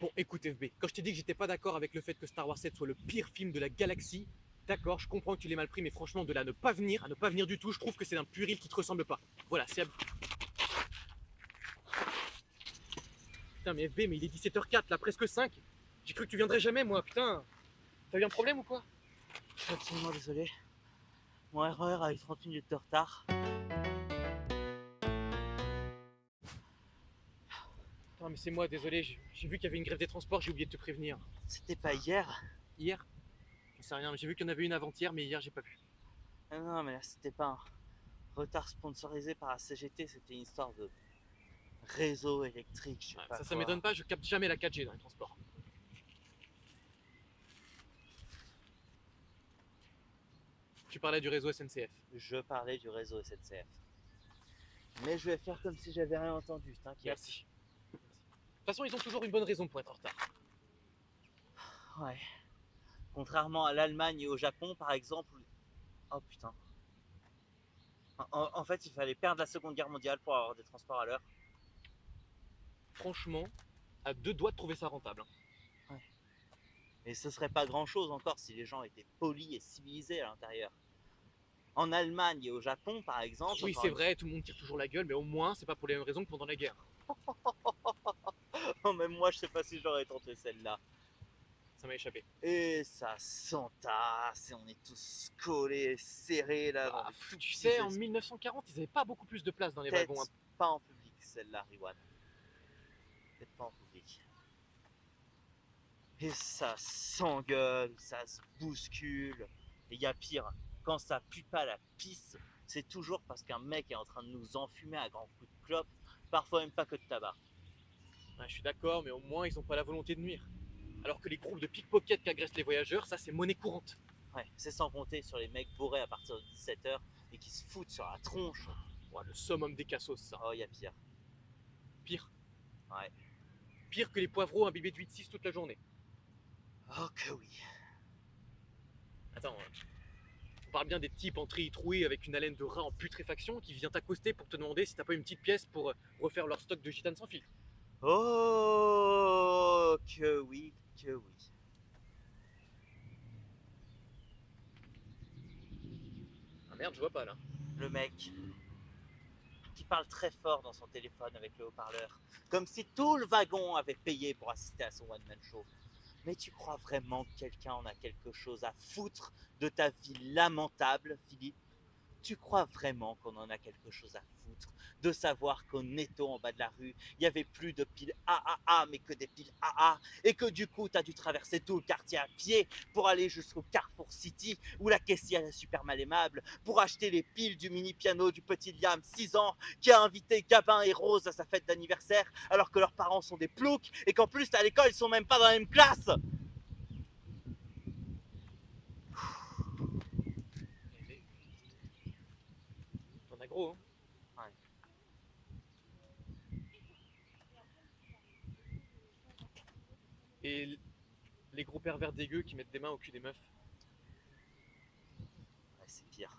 Bon, écoute FB, quand je t'ai dit que j'étais pas d'accord avec le fait que Star Wars 7 soit le pire film de la galaxie, d'accord, je comprends que tu l'aies mal pris, mais franchement, de là à ne pas venir du tout, je trouve que c'est un puéril qui te ressemble pas. Voilà, c'est... Putain, mais FB, mais il est 17h04, là, presque 5. J'ai cru que tu viendrais jamais, moi, putain. T'as eu un problème ou quoi? Je suis absolument désolé. Mon RER a eu 30 minutes de retard. Putain, mais c'est moi, désolé, j'ai vu qu'il y avait une grève des transports, j'ai oublié de te prévenir. C'était pas hier. Hier? J'en sais rien, j'ai vu qu'il y en avait une avant-hier, mais hier, j'ai pas vu. Ah non, mais là, c'était pas un retard sponsorisé par la CGT, c'était une histoire de réseau électrique, je sais Ouais, pas ça quoi. m'étonne pas, je capte jamais la 4G dans les transports. Tu parlais du réseau SNCF. Je parlais du réseau SNCF. Mais je vais faire comme si j'avais rien entendu, t'inquiète. Merci. De toute façon, ils ont toujours une bonne raison pour être en retard. Ouais. Contrairement à l'Allemagne et au Japon, par exemple. Oh putain. En fait, il fallait perdre la Seconde Guerre mondiale pour avoir des transports à l'heure. Franchement, à deux doigts de trouver ça rentable. Ouais. Et ce serait pas grand chose encore si les gens étaient polis et civilisés à l'intérieur. En Allemagne et au Japon, par exemple. Oui, c'est vrai, tout le monde tire toujours la gueule, mais au moins, c'est pas pour les mêmes raisons que pendant la guerre. Oh, même moi, je sais pas si j'aurais tenté celle-là. Ça m'a échappé. Et ça s'entasse et on est tous collés, serrés là dans Bah, des tout tu petits sais, en espaces. 1940, ils avaient pas beaucoup plus de place dans les Peut-être wagons, hein. pas en public celle-là, Riwan. Peut-être pas en public. Et ça s'engueule, ça se bouscule. Et il y a pire, quand ça pue pas la pisse, c'est toujours parce qu'un mec est en train de nous enfumer à grands coups de clope, parfois même pas que de tabac. Ouais, je suis d'accord, mais au moins, ils ont pas la volonté de nuire. Alors que les groupes de pickpockets qui agressent les voyageurs, ça, c'est monnaie courante. Ouais, c'est sans compter sur les mecs bourrés à partir de 17h et qui se foutent sur la tronche. Ouais, le summum des cassos, ça. Oh, il y a pire. Pire. Ouais. Pire que les poivreaux imbibés de 8-6 toute la journée. Oh que oui. Attends, on parle bien des types en treillis troués avec une haleine de rat en putréfaction qui vient t'accoster pour te demander si t'as pas une petite pièce pour refaire leur stock de gitane sans fil. Oh que oui, que oui. Ah merde, je vois pas là. Le mec qui parle très fort dans son téléphone avec le haut-parleur, comme si tout le wagon avait payé pour assister à son one-man show. Mais tu crois vraiment que quelqu'un en a quelque chose à foutre de ta vie lamentable, Philippe? Tu crois vraiment qu'on en a quelque chose à foutre de savoir qu'au Netto en bas de la rue, il y avait plus de piles AAA mais que des piles AA et que du coup tu as dû traverser tout le quartier à pied pour aller jusqu'au Carrefour City où la caissière est super mal aimable pour acheter les piles du mini piano du petit Liam 6 ans qui a invité Gabin et Rose à sa fête d'anniversaire alors que leurs parents sont des ploucs et qu'en plus à l'école ils sont même pas dans la même classe. T'en as gros, hein. Ouais. Et les gros pervers dégueux qui mettent des mains au cul des meufs. Ouais, c'est pire.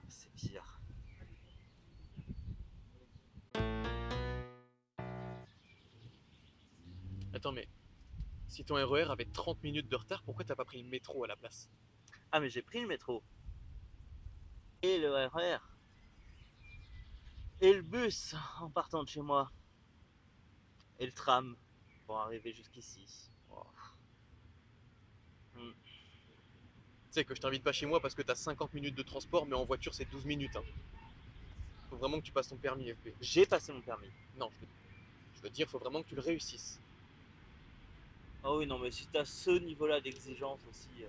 C'est pire. Attends, mais si ton RER avait 30 minutes de retard, pourquoi t'as pas pris le métro à la place? Ah mais j'ai pris le métro. Et le RER. Et le bus en partant de chez moi. Et le tram pour arriver jusqu'ici. Oh. Tu sais que je t'invite pas chez moi parce que t'as 50 minutes de transport, mais en voiture c'est 12 minutes, hein. Faut vraiment que tu passes ton permis FP. J'ai passé mon permis. Non, je veux dire, faut vraiment que tu le réussisses. Ah oui, non, mais si t'as ce niveau-là d'exigence aussi.